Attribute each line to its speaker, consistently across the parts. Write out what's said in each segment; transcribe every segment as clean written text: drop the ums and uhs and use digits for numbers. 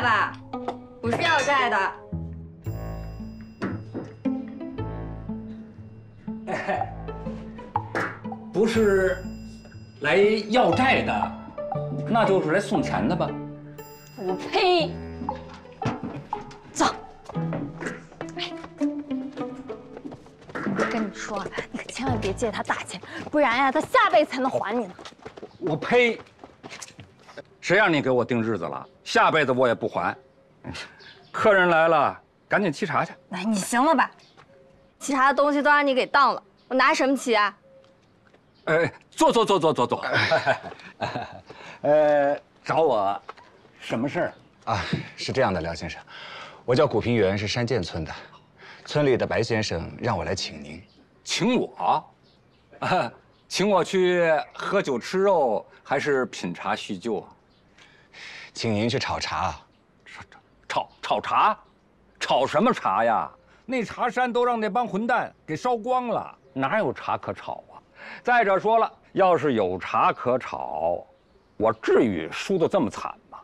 Speaker 1: 吧？不是要债的。
Speaker 2: 不是来要债的，那就是来送钱的吧？
Speaker 1: 我呸！走。跟你说，你可千万别借他大钱，不然呀，他下辈子才能还你呢。
Speaker 2: 我呸！谁让你给我定日子了？下辈子我也不还。客人来了，赶紧沏茶去。
Speaker 1: 哎，你行了吧？其他的东西都让你给当了，我拿什么沏啊？
Speaker 2: 坐。找我什么事儿
Speaker 3: 啊？是这样的，廖先生，我叫古平原，是山涧村的，村里的白先生让我来请您。
Speaker 2: 请我？请我去喝酒吃肉，还是品茶叙旧啊？
Speaker 3: 请您去炒茶。
Speaker 2: 炒茶？炒什么茶呀？那茶山都让那帮混蛋给烧光了，哪有茶可炒啊？再者说了，要是有茶可炒，我至于输得这么惨吗？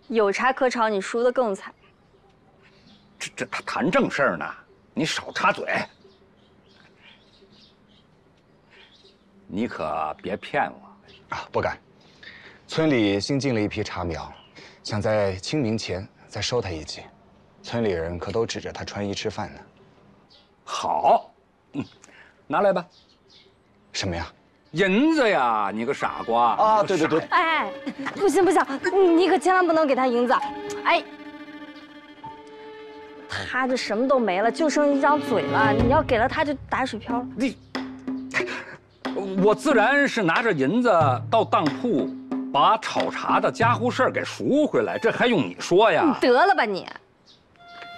Speaker 1: 有茶可炒，你输得更惨。
Speaker 2: 这他谈正事儿呢，你少插嘴。你可别骗我
Speaker 3: 啊！不敢。村里新进了一批茶苗，想在清明前再收他一季。村里人可都指着他穿衣吃饭呢。
Speaker 2: 好，拿来吧。
Speaker 3: 什么呀？
Speaker 2: 银子呀！你个傻瓜
Speaker 3: 啊！对。
Speaker 1: 哎，不行，你可千万不能给他银子。哎，他这什么都没了，就剩一张嘴了。你要给了他，就打水漂了。
Speaker 2: 我自然是拿着银子到当铺，把炒茶的家伙事儿给赎回来，这还用你说呀？
Speaker 1: 得了吧你，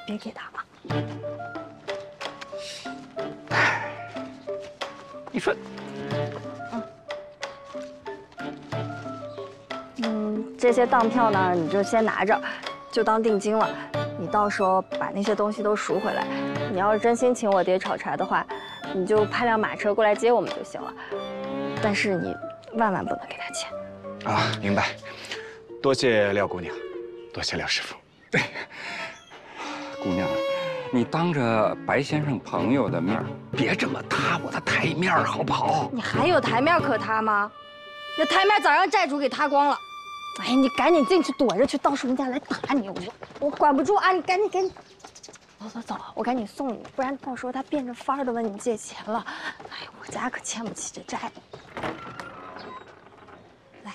Speaker 1: 别给他了。
Speaker 2: 你说，
Speaker 1: 这些当票呢，你就先拿着，就当定金了。你到时候把那些东西都赎回来。你要是真心请我爹炒茶的话，你就派辆马车过来接我们就行了。但是你万万不能给他钱。
Speaker 3: 啊，明白。多谢廖姑娘，多谢廖师傅。
Speaker 2: 对，姑娘，你当着白先生朋友的面，别这么塌我的台面好不好？
Speaker 1: 你还有台面可塌吗？那台面早让债主给塌光了。哎，你赶紧进去躲着去，到时候人家来打你，我管不住啊！你赶紧，走，我赶紧送你，不然到时候他变着法儿的问你借钱了。哎，我家可欠不起这债。来，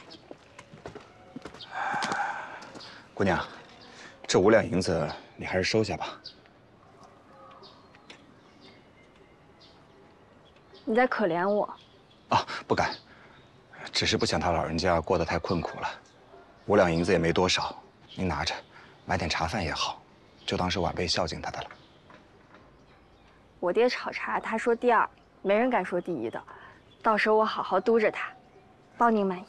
Speaker 3: 姑娘，这5两银子你还是收下吧。
Speaker 1: 你在可怜我？
Speaker 3: 啊，不敢，只是不想他老人家过得太困苦了。5两银子也没多少，您拿着，买点茶饭也好，就当是晚辈孝敬他的了。
Speaker 1: 我爹炒茶，他说第2，没人敢说第1的。到时候我好好督着他，包您满意。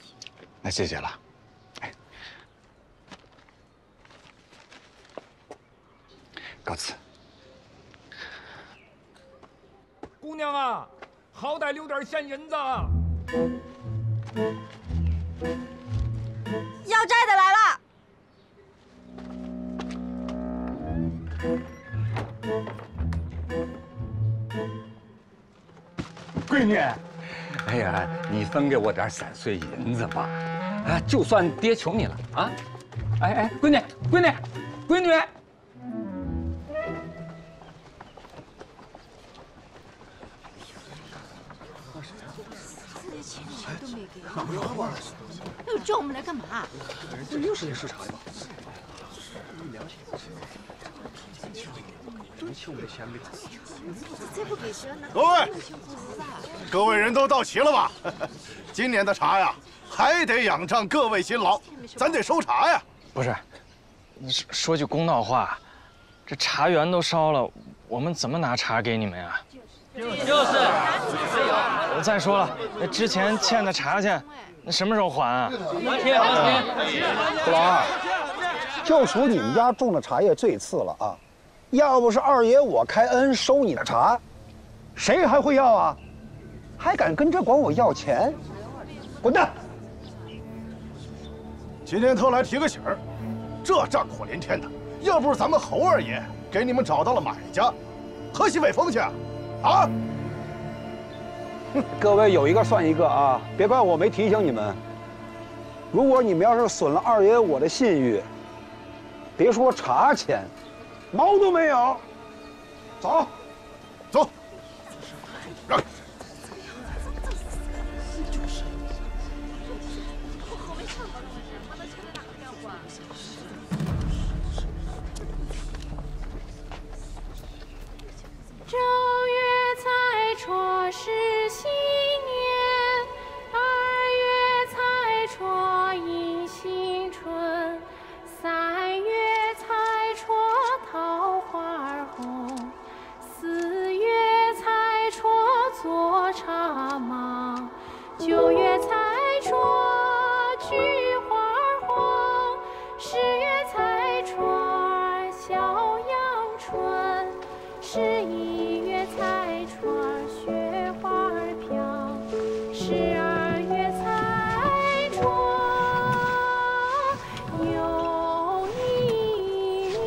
Speaker 3: 那谢谢了。哎，告辞。
Speaker 2: 姑娘啊，好歹留点现银子。
Speaker 1: 要债的来了。
Speaker 2: 闺女，哎呀，你分给我点散碎银子吧，啊，就算爹求你了啊！哎，闺女，
Speaker 4: 又叫我们来干嘛？
Speaker 5: 这又是那视察的吧？
Speaker 6: 各位人都到齐了吧？今年的茶呀，还得仰仗各位辛劳，咱得收茶呀。
Speaker 5: 不是，你说句公道话，这茶园都烧了，我们怎么拿茶给你们呀？就是。我再说了，那之前欠的茶钱，那什么时候还啊？
Speaker 7: 行情。胡老二，就属你们家种的茶叶最次了啊！要不是二爷我开恩收你的茶，谁还会要啊？还敢跟这管我要钱？滚蛋！
Speaker 6: 今天特来提个醒儿，这战火连天的，要不是咱们侯二爷给你们找到了买家，何西北风去啊？啊！
Speaker 7: 各位有一个算一个啊，别怪我没提醒你们。如果你们要是损了二爷我的信誉，别说茶钱，毛都没有。走，
Speaker 6: 走。让。
Speaker 8: 正月财戳是新年，二月财戳迎新春，三月财戳桃花红，四月财戳坐茶忙，九月财戳菊花红，十月财戳小阳春，11月财戳雪花飘，12月财戳又一年。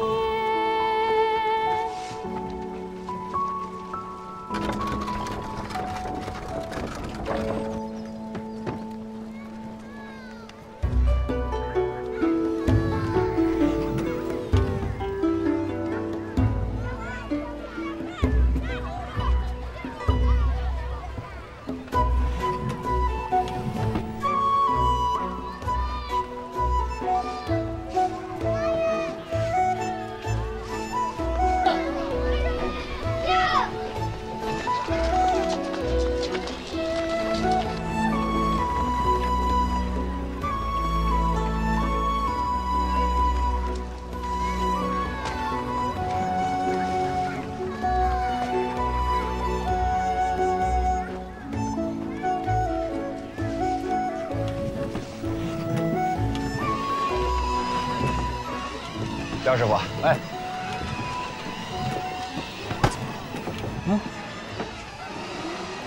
Speaker 3: 廖师傅，
Speaker 2: 哎，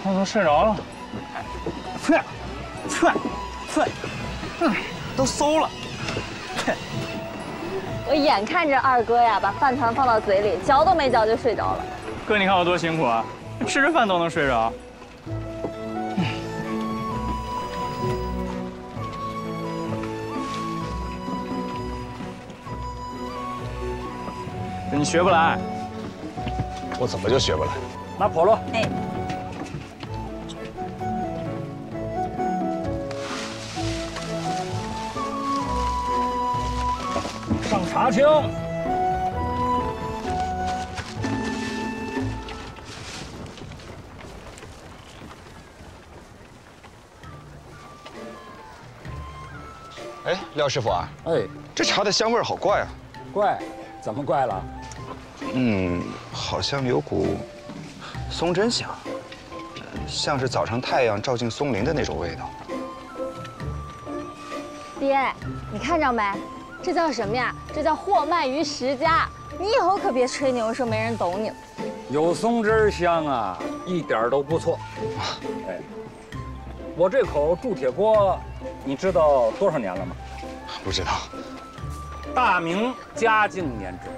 Speaker 5: 他怎么睡着了？都馊了。
Speaker 1: 我眼看着二哥呀，把饭团放到嘴里，嚼都没嚼就睡着了。
Speaker 5: 哥，你看我多辛苦啊，吃着饭都能睡着。你学不来，
Speaker 3: 我怎么就学不来？
Speaker 2: 拿笸箩。
Speaker 1: 哎，
Speaker 2: 上茶青。
Speaker 3: 哎，廖师傅啊，
Speaker 2: 哎，
Speaker 3: 这茶的香味儿好怪啊。
Speaker 2: 怪，怎么怪了？
Speaker 3: 好像有股松针香，像是早上太阳照进松林的那种味道。
Speaker 1: 爹，你看着没？这叫什么呀？这叫货卖于十家。你以后可别吹牛说没人懂你了。
Speaker 2: 有松枝香啊，一点都不错。哎，我这口铸铁锅，你知道多少年了吗？
Speaker 3: 不知道。
Speaker 2: 大明嘉靖年制。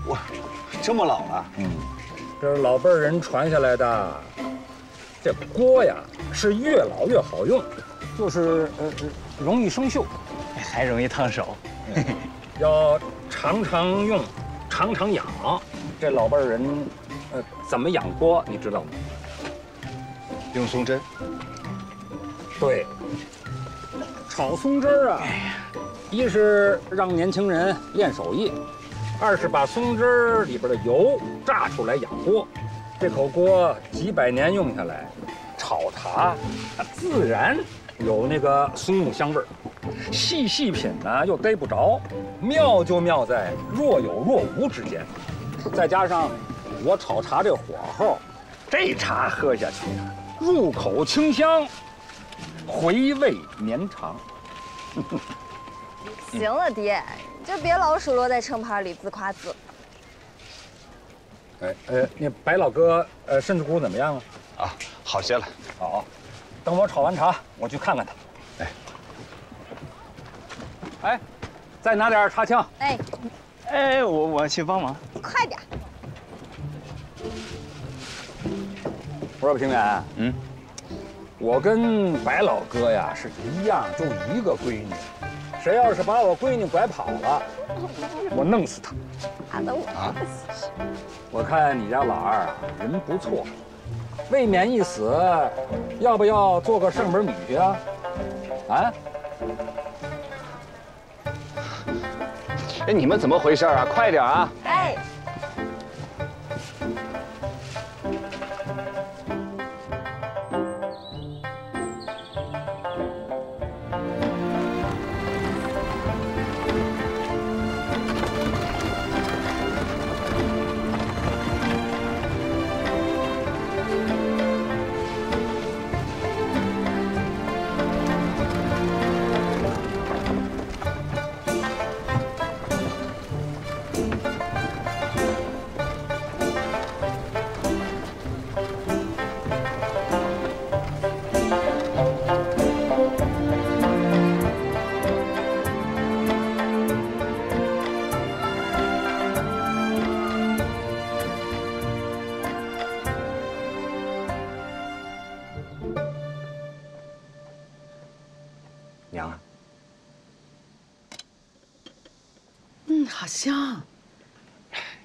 Speaker 3: 哇，这么老了？
Speaker 2: 这是老辈人传下来的。这锅呀，是越老越好用，就是容易生锈，
Speaker 5: 还容易烫手。
Speaker 2: 要常常用，常常养。这老辈人，怎么养锅你知道吗？
Speaker 3: 用松针。
Speaker 2: 对，炒松枝儿啊，一是让年轻人练手艺，二是把松枝里边的油榨出来养锅。这口锅几百年用下来，炒茶自然有那个松木香味儿。细品呢又逮不着，妙就妙在若有若无之间。再加上我炒茶这火候，这茶喝下去入口清香，回味绵长。
Speaker 1: 行了，爹，你就别老数落在秤盘里自夸自。
Speaker 2: 那白老哥，身子骨怎么样啊？
Speaker 3: 啊，好些了。
Speaker 2: 好，等我炒完茶，我去看看他。哎，再拿点茶枪。
Speaker 1: 哎，
Speaker 5: 哎，我去帮忙。
Speaker 1: 快点。
Speaker 2: 我说平原，我跟白老哥呀是一样，就一个闺女。谁要是把我闺女拐跑了，我弄死他。
Speaker 1: 打得我
Speaker 2: 啊！我看你家老二啊，人不错，未免一死，要不要做个剩本女婿啊？啊？
Speaker 3: 哎，你们怎么回事啊？快点啊！
Speaker 1: 哎。
Speaker 3: 娘啊，
Speaker 9: 好香。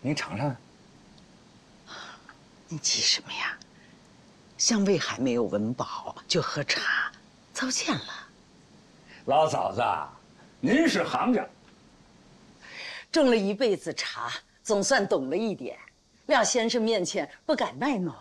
Speaker 3: 您尝尝。
Speaker 9: 你急什么呀？香味还没有闻饱就喝茶，糟践了。
Speaker 2: 老嫂子，您是行家，
Speaker 9: 种了一辈子茶，总算懂了一点。廖先生面前不敢卖弄。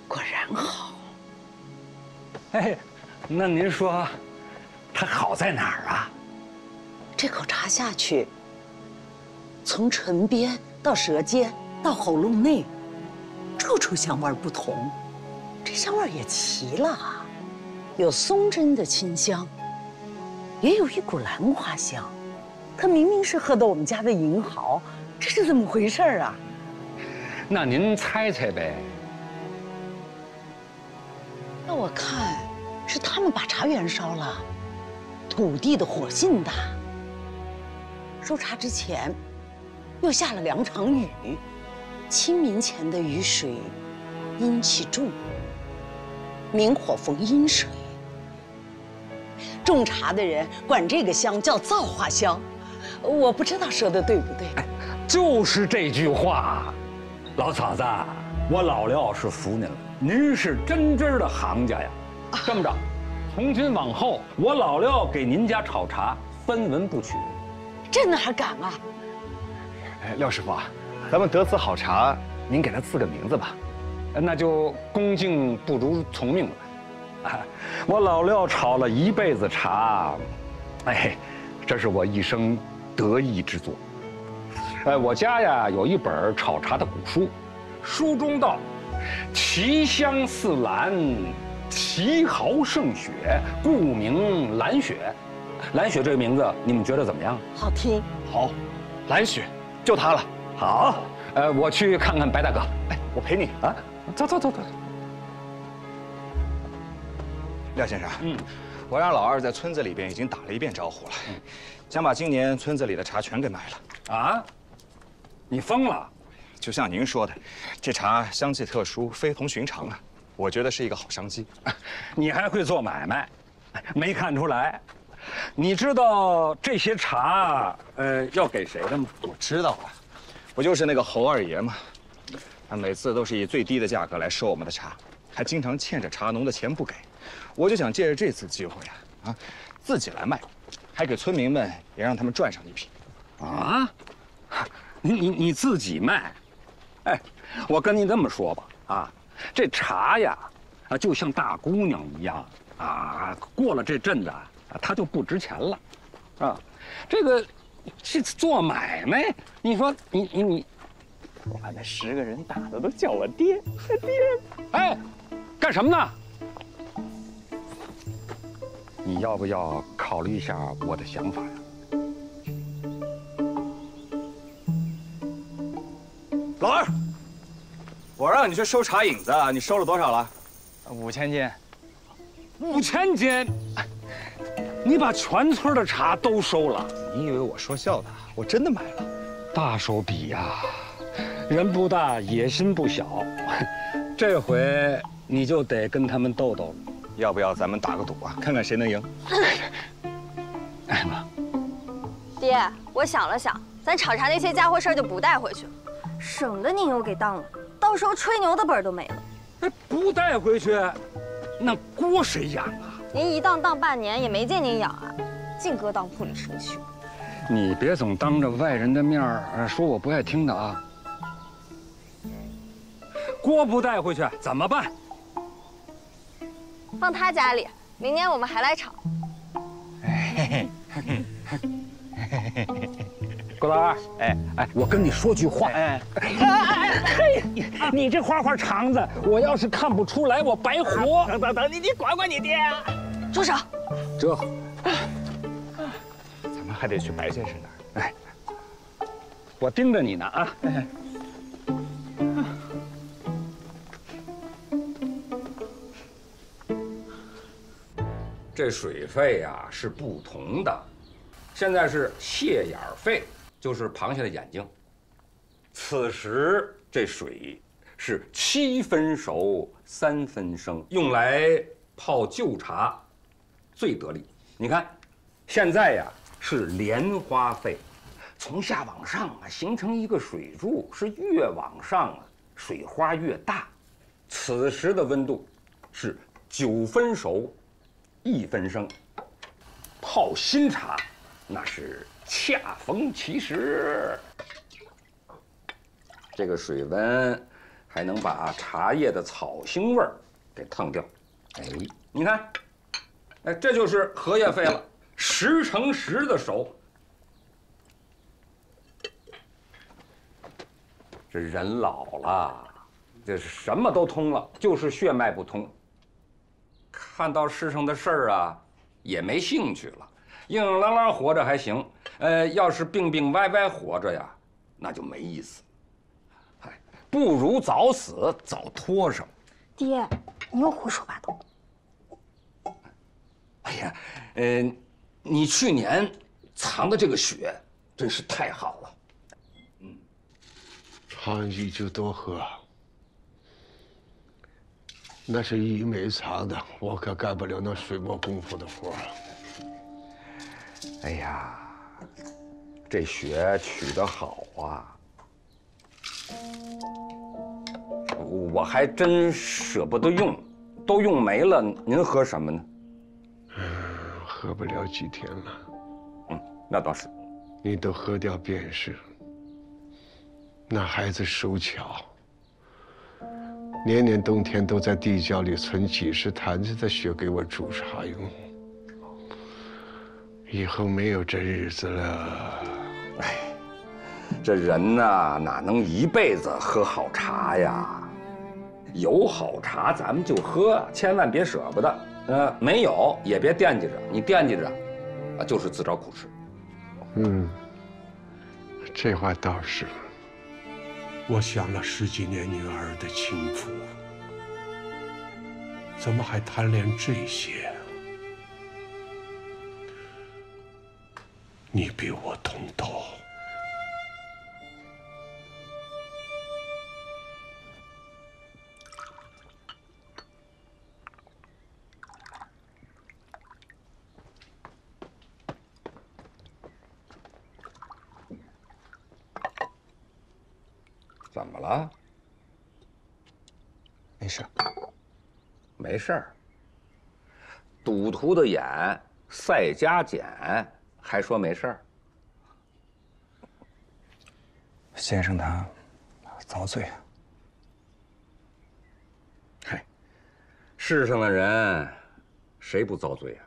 Speaker 9: 果然好。
Speaker 2: 哎，那您说，它好在哪儿啊？
Speaker 9: 这口茶下去，从唇边到舌尖到喉咙内，处处香味不同。这香味也齐了啊，有松针的清香，也有一股兰花香。它明明是喝的我们家的银毫，这是怎么回事啊？
Speaker 2: 那您猜猜呗。
Speaker 9: 那我看是他们把茶园烧了，土地的火性大。收茶之前，又下了2场雨，清明前的雨水阴气重，明火逢阴水。种茶的人管这个香叫造化香，我不知道说的对不对。
Speaker 2: 就是这句话，老嫂子，我老廖是服您了。您是真的行家呀！这么着，从今往后，我老廖给您家炒茶分文不取。
Speaker 9: 这哪敢啊！
Speaker 3: 哎，廖师傅啊，咱们得此好茶，您给它赐个名字吧。
Speaker 2: 那就恭敬不如从命了。啊，我老廖炒了一辈子茶，哎，这是我一生得意之作。我家呀有一本炒茶的古书，书中道。奇香似兰，奇毫胜雪，故名兰雪。兰雪这个名字，你们觉得怎么样？
Speaker 9: 好听。
Speaker 3: 好，兰雪，就它了。
Speaker 2: 好，我去看看白大哥。
Speaker 3: 哎，我陪你啊。
Speaker 2: 走。
Speaker 3: 廖先生，我让老二在村子里边已经打了一遍招呼了，想把今年村子里的茶全给买了。
Speaker 2: 啊？你疯了？
Speaker 3: 就像您说的，这茶香气特殊，非同寻常啊！我觉得是一个好商机。
Speaker 2: 你还会做买卖，没看出来？你知道这些茶，要给谁的吗？
Speaker 3: 我知道啊，不就是那个侯二爷吗？他每次都是以最低的价格来收我们的茶，还经常欠着茶农的钱不给。我就想借着这次机会啊，自己来卖，还给村民们也让他们赚上一笔。
Speaker 2: 啊？你自己卖？哎，我跟你这么说吧，啊，这茶呀，就像大姑娘一样啊，过了这阵子啊，它就不值钱了，啊，这做买卖，你说你，
Speaker 5: 我把那10个人打的都叫我爹，
Speaker 2: 哎，干什么呢？你要不要考虑一下我的想法呀？
Speaker 3: 老二，我让你去收茶引子，你收了多少了
Speaker 5: ？5000斤。
Speaker 2: 5000斤？你把全村的茶都收了？
Speaker 3: 你以为我说笑呢？我真的买了。
Speaker 2: 大手笔呀！人不大，野心不小。这回你就得跟他们斗斗了。
Speaker 3: 要不要咱们打个赌啊？看看谁能赢？
Speaker 2: 哎妈！
Speaker 1: 爹，我想了想，咱炒茶那些家伙事儿就不带回去了，省得您又给当了，到时候吹牛的本儿都没了。
Speaker 2: 哎，不带回去，那锅谁养啊？
Speaker 1: 您一当半年也没见您养啊，净搁当铺里生锈。
Speaker 2: 你别总当着外人的面说我不爱听的啊。锅不带回去怎么办？
Speaker 1: 放他家里，明年我们还来炒。
Speaker 2: 郭老二，哎，我跟你说句话，你这花花肠子，我要是看不出来，我白活。
Speaker 5: 等，你管管你爹啊！
Speaker 1: 住手！
Speaker 2: 这，
Speaker 3: 咱们还得去白先生那儿。
Speaker 2: 哎，我盯着你呢啊！这水费呀是不同的，现在是蟹眼费，就是螃蟹的眼睛。此时这水是7分熟3分生，用来泡旧茶最得力。你看，现在呀是莲花费，从下往上啊形成一个水柱，是越往上啊水花越大。此时的温度是9分熟1分生，泡新茶那是恰逢其时。这个水温还能把茶叶的草腥味儿给烫掉。哎，你看，哎，这就是荷叶费了，10乘10的熟。这人老了，这是什么都通了，就是血脉不通。看到世上的事儿啊，也没兴趣了，硬硬朗朗活着还行，要是病病歪歪活着呀，那就没意思。哎，不如早死早拖上。
Speaker 1: 爹，你又胡说八道。
Speaker 2: 哎呀，你去年藏的这个血真是太好了。
Speaker 10: 长期就多喝。那是一枚藏的，我可干不了那水磨功夫的活。
Speaker 2: 哎呀，这血取得好啊！我还真舍不得用，都用没了，您喝什么呢？
Speaker 10: 喝不了几天了。
Speaker 2: 那倒是。
Speaker 10: 你都喝掉便是。那孩子手巧。年年冬天都在地窖里存几十坛子的血给我煮茶用，以后没有这日子了。
Speaker 2: 哎，这人呐，哪能一辈子喝好茶呀？有好茶咱们就喝，千万别舍不得。没有也别惦记着，你惦记着，就是自找苦吃。
Speaker 10: 这话倒是。我想了10几年女儿的轻浮，怎么还贪恋这些？你比我通透。
Speaker 2: 怎么了？
Speaker 3: 没事，
Speaker 2: 没事儿。赌徒的眼，赛家捡，还说没事儿。
Speaker 3: 先生他遭罪啊。
Speaker 2: 嗨，世上的人，谁不遭罪啊？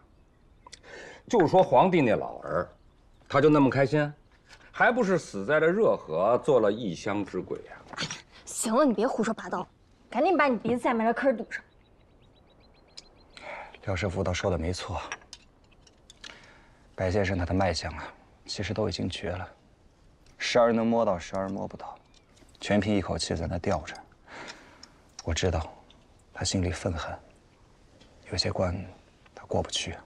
Speaker 2: 就说皇帝那老儿，他就那么开心？还不是死在了热河，做了异乡之鬼呀！
Speaker 1: 行了，你别胡说八道，赶紧把你鼻子下面的坑堵上。
Speaker 3: 廖师傅倒说的没错，白先生他的脉象啊，其实都已经绝了，时而能摸到，时而摸不到，全凭一口气在那吊着。我知道，他心里愤恨，有些关他过不去。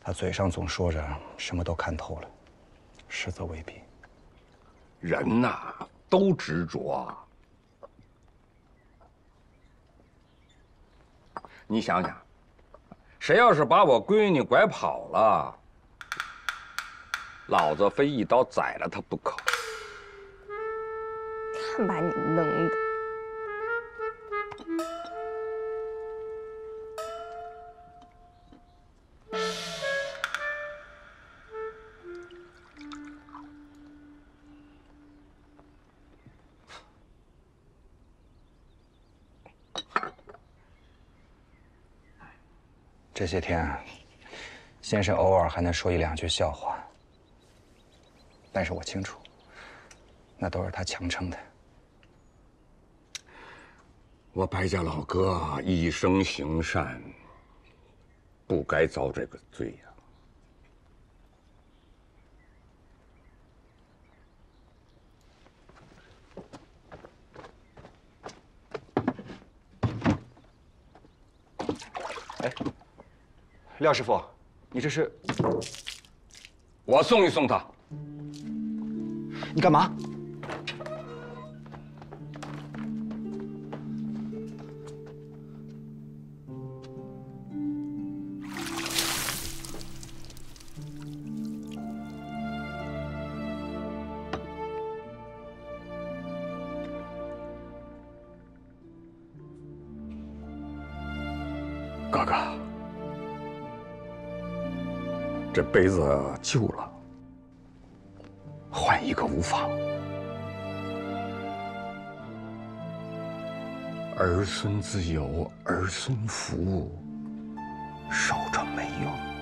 Speaker 3: 他嘴上总说着什么都看透了，实则未必。
Speaker 2: 人呐，都执着。你想想，谁要是把我闺女拐跑了，老子非一刀宰了他不可。
Speaker 1: 看把你能的！
Speaker 3: 这些天，先生偶尔还能说一两句笑话，但是我清楚，那都是他强撑的。
Speaker 2: 我白家老哥一生行善，不该遭这个罪呀。
Speaker 3: 哎，廖师傅，你这是？
Speaker 2: 我送一送他。
Speaker 3: 你干嘛？
Speaker 2: 哥哥，这杯子旧了，换一个无妨。儿孙自有儿孙福，守着没用。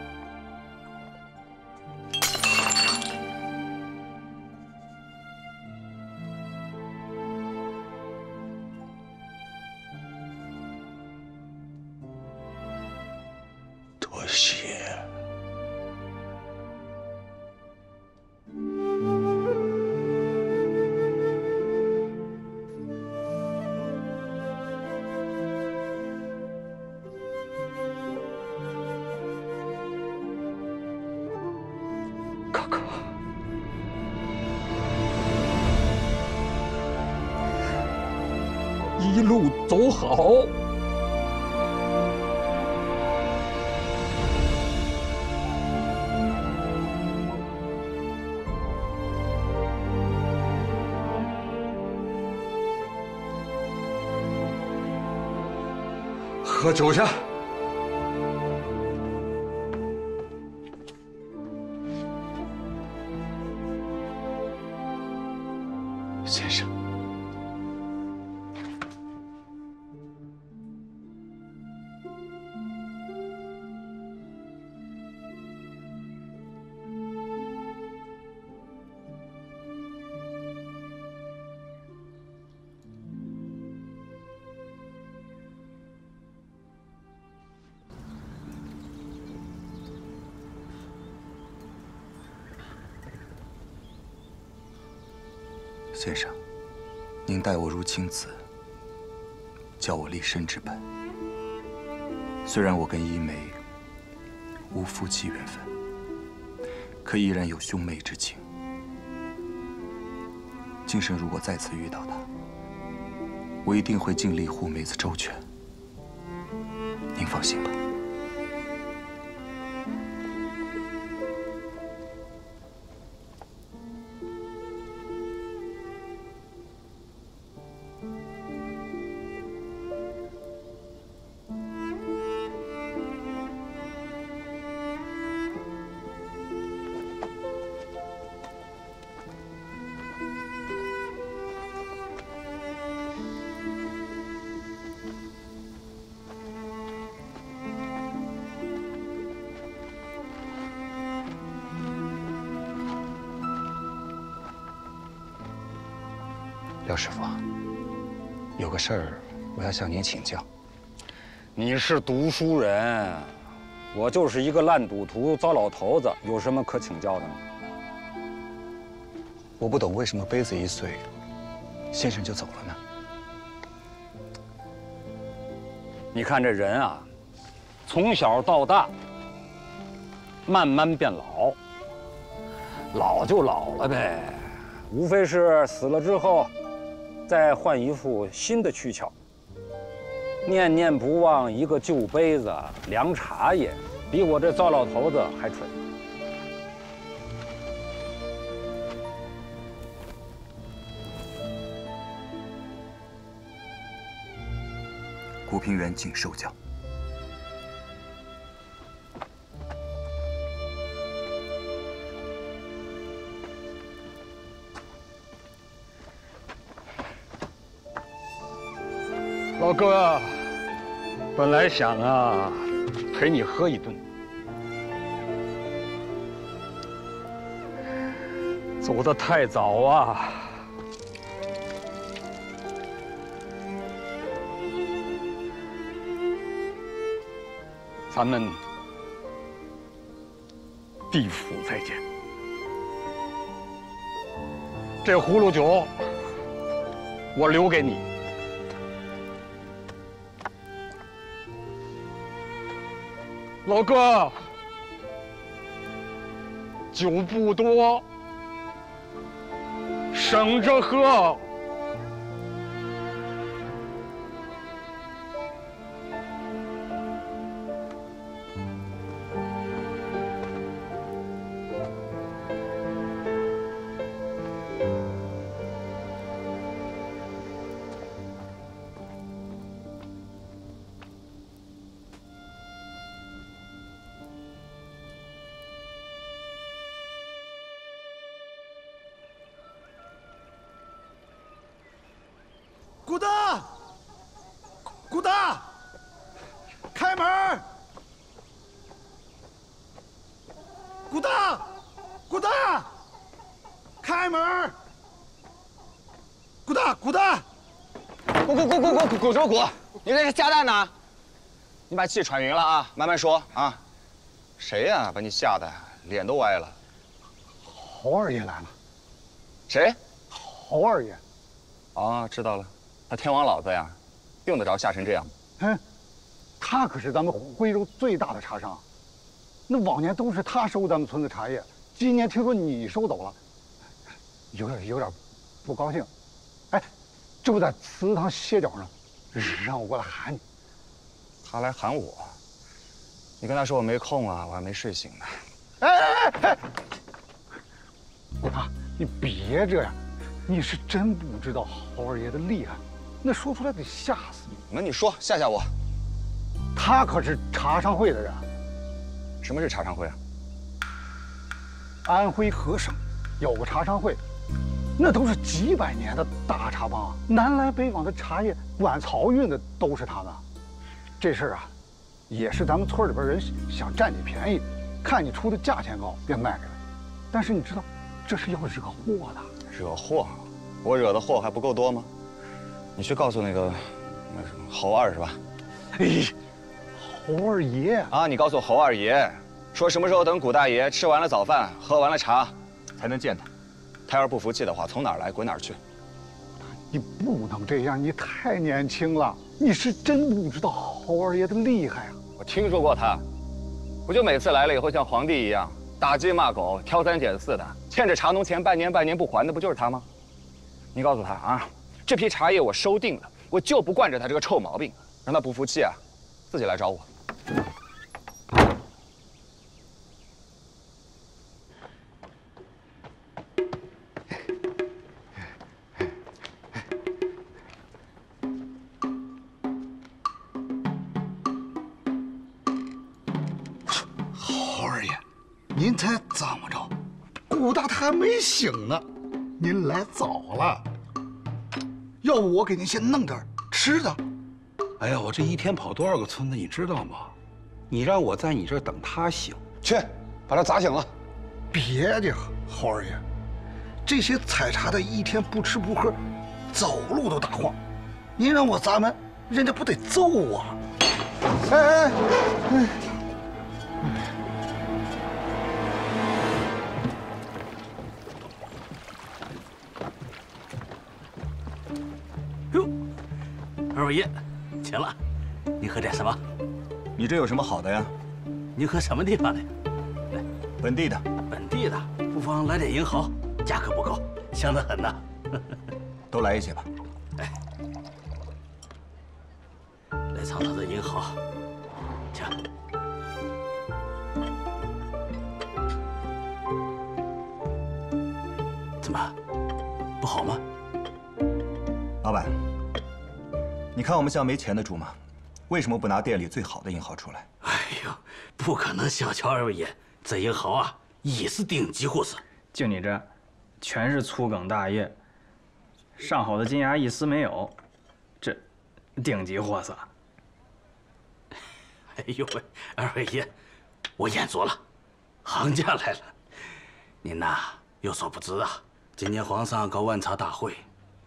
Speaker 10: 多谢。
Speaker 2: 哥哥，一路走好。喝酒去。
Speaker 3: 先生，先生，您待我如亲子，教我立身之本。虽然我跟依梅无夫妻缘分，可依然有兄妹之情。今生如果再次遇到她，我一定会尽力护梅子周全。您放心吧。廖师傅，有个事儿我要向您请教。
Speaker 2: 你是读书人，我就是一个烂赌徒、糟老头子，有什么可请教的呢？
Speaker 3: 我不懂为什么杯子一碎，先生就走了呢？
Speaker 2: 你看这人啊，从小到大，慢慢变老，老就老了呗，无非是死了之后，再换一副新的躯壳。念念不忘一个旧杯子凉茶叶，比我这糟老头子还蠢。
Speaker 11: 古平原请受教。
Speaker 2: 老哥，本来想啊陪你喝一顿，走得太早啊。咱们地府再见。这葫芦酒我留给你。老哥，酒不多，省着喝。
Speaker 6: 古大，古大，开门！古大，古大，开门！古大，古大，
Speaker 3: 古什么古？你这是瞎蛋呢？你把气喘匀了啊，慢慢说啊。谁呀？把你吓得脸都歪了。
Speaker 7: 侯二爷来了。
Speaker 3: 谁？
Speaker 7: 侯二爷。
Speaker 3: 哦，知道了。他天王老子呀，用得着吓成这样吗？
Speaker 7: 哼，他可是咱们徽州最大的茶商，那往年都是他收咱们村子茶叶，今年听说你收走了，有点不高兴。哎，这不在祠堂歇脚呢，让我过来喊你。
Speaker 3: 他来喊我，你跟他说我没空啊，我还没睡醒呢。
Speaker 7: 哎！古大，你别这样，你是真不知道侯二爷的厉害。那说出来得吓死你！
Speaker 3: 那你说吓吓我。
Speaker 7: 他可是茶商会的人。
Speaker 3: 什么是茶商会啊？
Speaker 7: 安徽合省有个茶商会，那都是几百年的大茶帮，南来北往的茶叶管漕运的都是他们。这事儿啊，也是咱们村里边人想占你便宜，看你出的价钱高，便卖给了。但是你知道，这是要惹祸的。
Speaker 3: 惹祸？我惹的祸还不够多吗？你去告诉那什么侯二是吧？
Speaker 7: 哎，侯二爷
Speaker 3: 啊！你告诉侯二爷，说什么时候等古大爷吃完了早饭，喝完了茶，才能见他。他要是不服气的话，从哪儿来滚哪儿去。
Speaker 7: 你不能这样，你太年轻了，你是真不知道侯二爷的厉害啊！
Speaker 3: 我听说过他，不就每次来了以后像皇帝一样打鸡骂狗、挑三拣四的，欠着茶农钱半年不还的，不就是他吗？你告诉他啊！这批茶叶我收定了，我就不惯着他这个臭毛病，让他不服气啊，自己来找我。
Speaker 6: 侯二爷，您猜怎么着？古大他还没醒呢，您来早了。要不我给您先弄点吃的。
Speaker 12: 哎呀，我这一天跑多少个村子，你知道吗？你让我在你这儿等他醒，
Speaker 3: 去把他砸醒了。
Speaker 6: 别介，侯二爷，这些采茶的一天不吃不喝，走路都打晃。您让我砸门，人家不得揍我？哎，
Speaker 13: 位爷，请了。你喝点什么？
Speaker 3: 你这有什么好的呀？
Speaker 13: 你喝什么地方的？来，
Speaker 3: 本地的。
Speaker 13: 本地的，不妨来点银蚝，价格不高，香得很呐。
Speaker 3: 都来一些吧。
Speaker 13: 哎，来尝尝这银蚝，请。怎么，不好吗？
Speaker 3: 老板，你看我们像没钱的猪吗？为什么不拿店里最好的银蚝出来？
Speaker 13: 哎呦，不可能，小乔二位爷，这银蚝啊也是顶级货色。
Speaker 5: 就你这，全是粗梗大叶，上好的金牙一丝没有，这顶级货色。
Speaker 13: 哎呦喂，二位爷，我眼拙了，行家来了。您呐，有所不知啊，今年皇上搞万茶大会，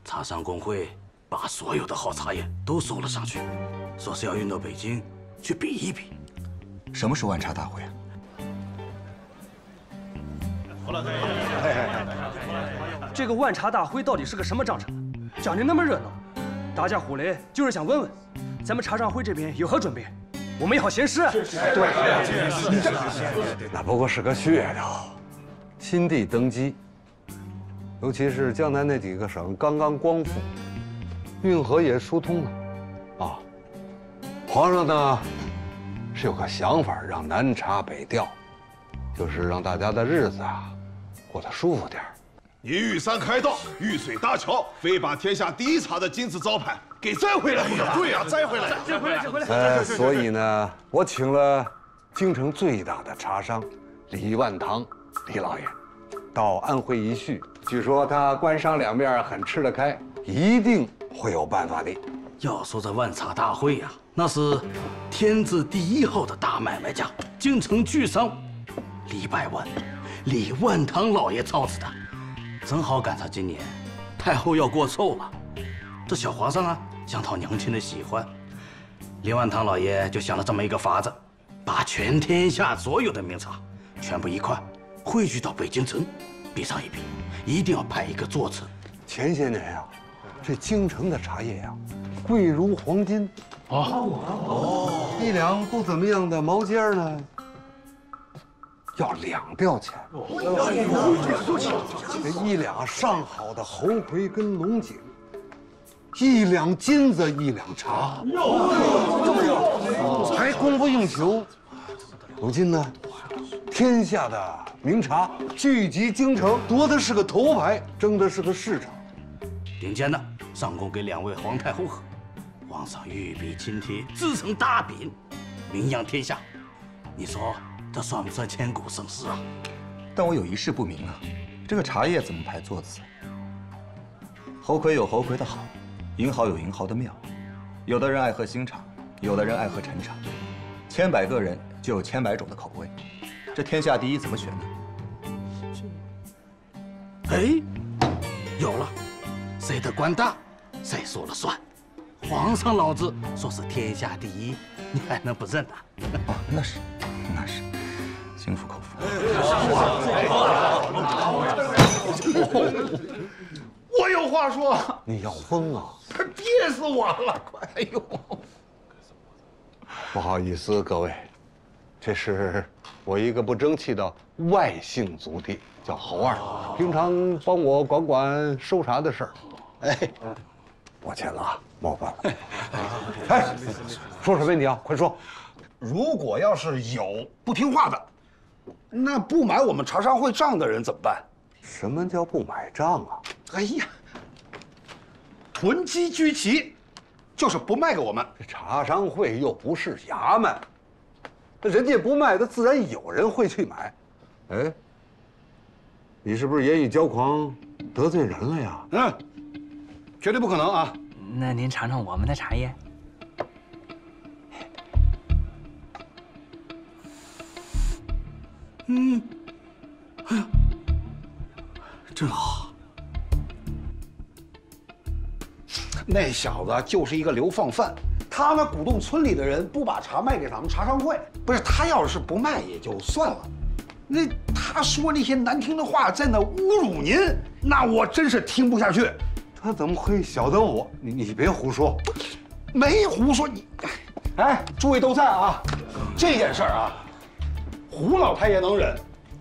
Speaker 13: 茶商工会把所有的好茶叶都收了上去，说是要运到北京去比一比。
Speaker 3: 什么是万茶大会啊？
Speaker 14: 这个万茶大会到底是个什么章程？讲的那么热闹，大家伙来就是想问问，咱们茶商会这边有何准备？我们也好闲事。
Speaker 10: 对，那不过是个噱头。新帝登基，尤其是江南那几个省刚刚光复，运河也疏通了，啊，皇上呢是有个想法，让南茶北调，就是让大家的日子啊过得舒服点儿。
Speaker 15: 你玉山开道，玉水搭桥，非把天下第一茶的金字招牌给摘回来！对呀，摘回来，
Speaker 14: 摘回来，摘回来。
Speaker 10: 所以呢，我请了京城最大的茶商李万堂李老爷到安徽一叙，据说他官商两面很吃得开，一定会有办法的。
Speaker 13: 要说这万茶大会呀，那是天字第一号的大买卖家，京城巨商李百万、李万堂老爷操持的。正好赶上今年太后要过寿了，这小皇上啊想讨娘亲的喜欢，李万堂老爷就想了这么一个法子，把全天下所有的名茶全部一块汇聚到北京城，比上一比，一定要派一个座次。
Speaker 10: 前些年呀，这京城的茶叶呀，贵如黄金一两不怎么样的毛尖呢，要2吊钱。这一两上好的猴魁跟龙井，1两金子1两茶，还供不应求。如今呢，天下的名茶聚集京城，夺的是个头牌，争的是个市场。
Speaker 13: 顶尖的上供给2位皇太后喝，皇上御笔亲帖，制成大饼，名扬天下。你说这算不算千古盛世啊？
Speaker 3: 但我有一事不明啊，这个茶叶怎么排座次？猴魁有猴魁的好，银毫有银毫的妙。有的人爱喝新茶，有的人爱喝陈茶，千百个人就有千百种的口味，这天下第一怎么选呢？
Speaker 13: 哎，有了，谁的官大，谁说了算。皇上老子说是天下第一，你还能不认啊？
Speaker 3: 哦，那是，心服口服。
Speaker 6: 我有话说。
Speaker 10: 你要疯啊！
Speaker 6: 他憋死我了！哎呦，
Speaker 10: 不好意思，各位，这是我一个不争气的外姓族弟，叫侯二，平常帮我管管收茶的事儿。哎，抱歉了啊，冒犯了。哎，说什么你啊？快说！
Speaker 6: 如果要是有不听话的，那不买我们茶商会账的人怎么办？
Speaker 10: 什么叫不买账啊？
Speaker 6: 哎呀，囤积居奇，就是不卖给我们。
Speaker 10: 这茶商会又不是衙门，人家不卖的，自然有人会去买。哎，你是不是言语骄狂，得罪人了呀？
Speaker 6: 嗯，绝对不可能啊！
Speaker 5: 那您尝尝我们的茶叶。
Speaker 13: 哎呀，真好。
Speaker 6: 那小子就是一个流放犯，他呢鼓动村里的人不把茶卖给咱们茶商会。不是他要是不卖也就算了，那他说那些难听的话，在那侮辱您，那我真是听不下去。
Speaker 10: 他怎么会晓得我？你别胡说。
Speaker 6: 没胡说你。哎，诸位都在啊，这件事儿啊，胡老太爷能忍，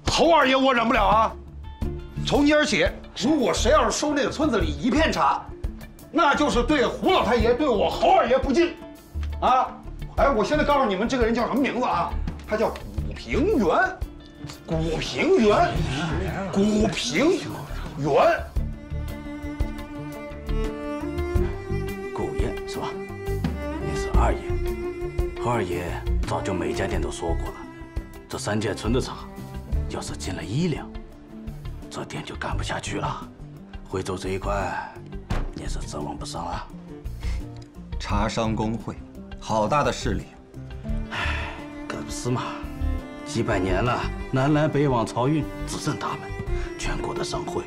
Speaker 6: 侯二爷我忍不了啊。从今儿起，如果谁要是收那个村子里一片茶，那就是对胡老太爷、对我侯二爷不敬，啊！哎，我现在告诉你们，这个人叫什么名字啊？他叫古平原，古平原，古平原。
Speaker 13: 古爷是吧？你是二爷，侯二爷早就每家店都说过了，这三界村的茶，要是进了1两，这店就干不下去了。惠州这一块，你是指望不上了。
Speaker 11: 茶商工会，好大的势力。
Speaker 13: 唉，可不是嘛，几百年了，南来北往漕运，只剩他们，全国的商会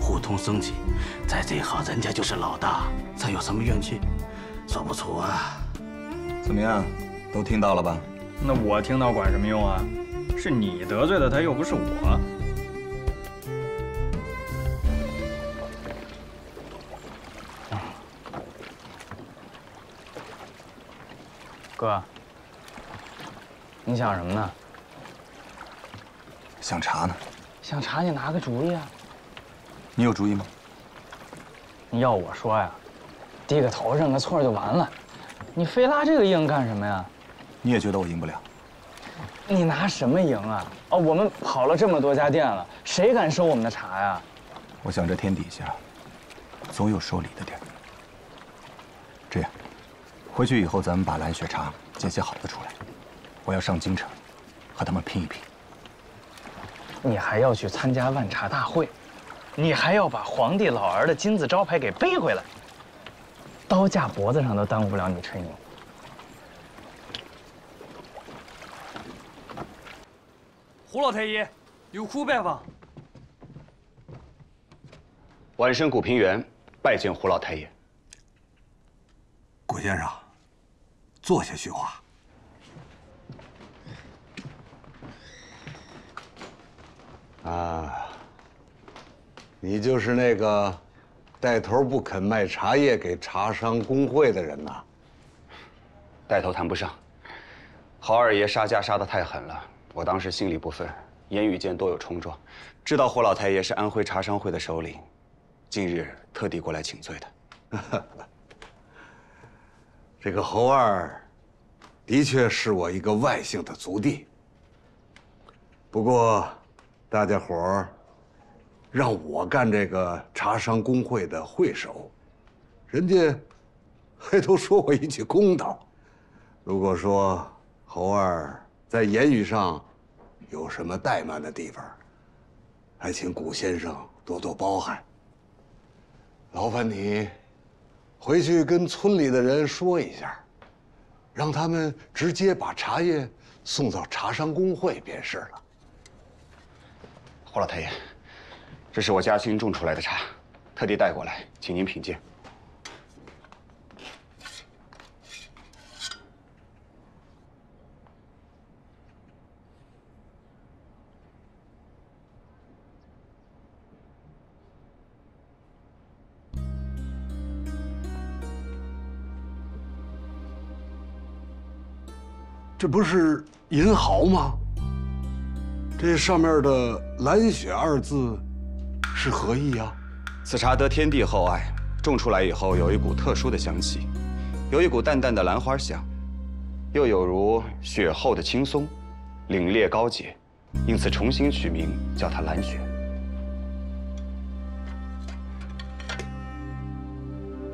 Speaker 13: 互通生气，在这一行人家就是老大，才有什么怨气？说不出啊。
Speaker 11: 怎么样，都听到了吧？
Speaker 5: 那我听到管什么用啊？是你得罪的他，又不是我。哥，你想什么呢？
Speaker 11: 想茶呢。
Speaker 5: 想茶，你拿个主意啊！
Speaker 11: 你有主意吗？
Speaker 5: 你要我说呀，低个头认个错就完了，你非拉这个硬干什么呀？
Speaker 11: 你也觉得我赢不了？
Speaker 5: 你拿什么赢啊？哦，我们跑了这么多家店了，谁敢收我们的茶呀？
Speaker 11: 我想这天底下，总有收礼的地儿。这样，回去以后咱们把蓝雪茶捡些好的出来，我要上京城，和他们拼一拼。
Speaker 5: 你还要去参加万茶大会，你还要把皇帝老儿的金字招牌给背回来，刀架脖子上都耽误不了你吹牛。
Speaker 14: 胡老太爷有苦拜访。
Speaker 16: 晚生古平原，拜见胡老太爷。
Speaker 12: 古先生，坐下叙话。
Speaker 10: 啊，你就是那个带头不肯卖茶叶给茶商工会的人呐？
Speaker 16: 带头谈不上，侯二爷杀价杀得太狠了，我当时心里不忿，言语间多有冲撞。知道胡老太爷是安徽茶商会的首领，今日特地过来请罪的。
Speaker 10: 这个侯二，的确是我一个外姓的族弟。不过，大家伙儿让我干这个茶商工会的会首，人家还都说我一句公道。如果说侯二在言语上有什么怠慢的地方，还请古先生多多包涵。劳烦你回去跟村里的人说一下，让他们直接把茶叶送到茶商工会便是了。
Speaker 16: 胡老太爷，这是我家新种出来的茶，特地带过来，请您品鉴。
Speaker 10: 这不是银毫吗？这上面的“蓝雪”二字是何意啊？
Speaker 16: 此茶得天地厚爱，种出来以后有一股特殊的香气，有一股淡淡的兰花香，又有如雪后的青松，凛冽高洁，因此重新取名叫它蓝雪。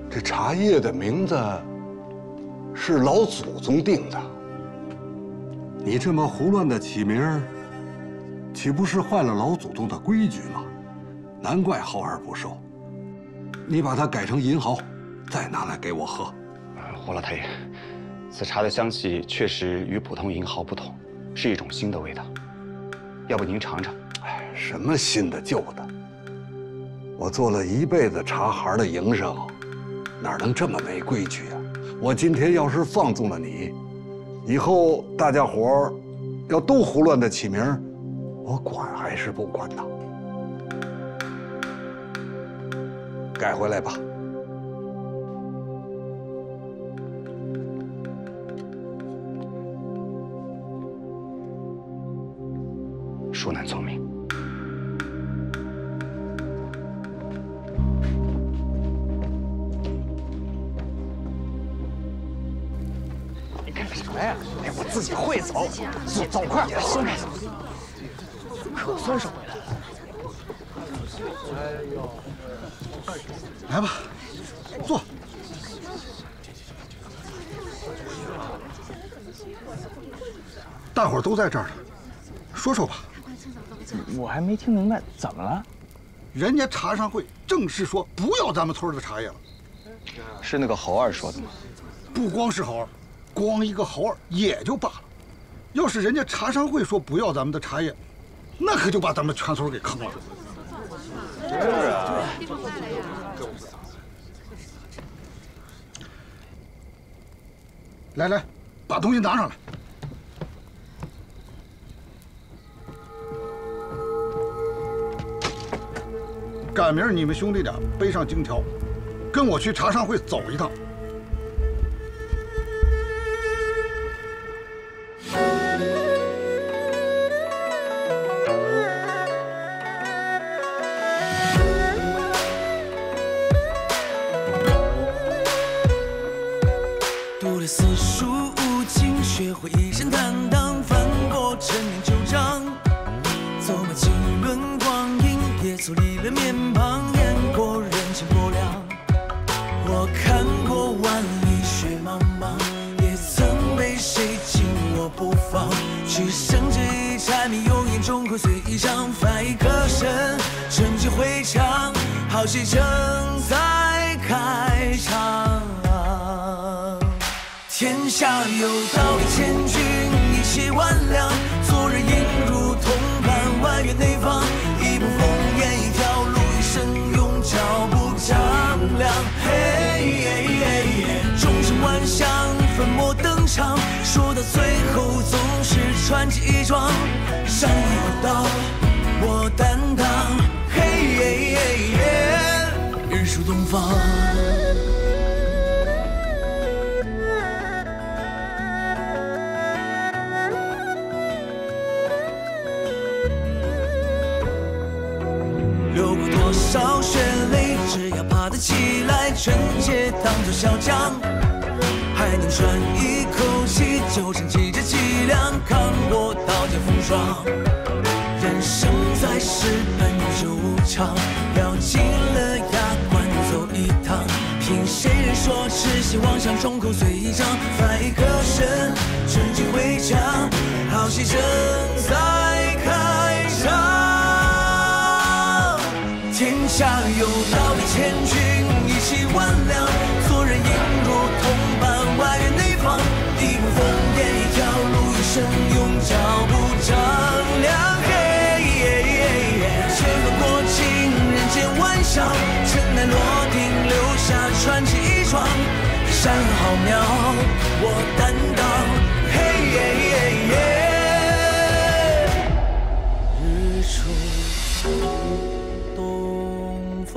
Speaker 10: 这茶叶的名字是老祖宗定的，你这么胡乱的起名，岂不是坏了老祖宗的规矩吗？难怪侯二不收。你把它改成银毫，再拿来给我喝。
Speaker 16: 胡老太爷，此茶的香气确实与普通银毫不同，是一种新的味道。要不您尝尝？
Speaker 10: 哎，什么新的旧的？我做了一辈子茶行的营生，哪能这么没规矩啊？我今天要是放纵了你，以后大家伙儿要都胡乱的起名，我管还是不管呢？改回来吧。
Speaker 7: 自己会走，走快，松开，可算是回来了。来吧，坐。大伙儿都在这儿呢，说说吧。
Speaker 5: 我还没听明白，怎么了？
Speaker 6: 人家茶商会正式说不要咱们村的茶叶了。
Speaker 16: 是那个猴儿说的吗？
Speaker 6: 不光是猴儿，光一个猴儿也就罢了，要是人家茶商会说不要咱们的茶叶，那可就把咱们全村给坑了。
Speaker 16: 是啊。
Speaker 6: 来来，把东西拿上来。赶明儿你们兄弟俩背上金条，跟我去茶商会走一趟。
Speaker 17: 读了四书五经，学会一身坦荡，翻过陈年旧账，走马经纶光阴，也走离了面庞，演过人情薄凉。我看过万里雪茫茫，也曾被谁紧握不放，只剩这一柴米油盐终会随一场，翻一个身，春季回肠，好戏正在开场。天下有道理千钧一气万两，做人应如同伴，外圆内方，一步烽烟一条路，一生用脚步丈量。嘿，众生万象，粉墨登场，说到最后总是传奇一桩。山里有道，我担当。嘿，日出东方。流过多少血泪，只要爬得起来，纯洁当作小将，还能喘一口气，就撑起这脊梁，扛过刀剑风霜。人生在世本就长，咬紧了牙关走一趟，凭谁人说痴心妄想，众口随一张，翻一个身，春季回肠，好戏正在开场。天下有道理千钧一气万两，做人应如同伴，外圆内方，一步烽烟一条路，一生用脚步丈量。乾坤过尽人间万象，尘埃落定留下传奇一桩。山河浩渺我担当。日出东方。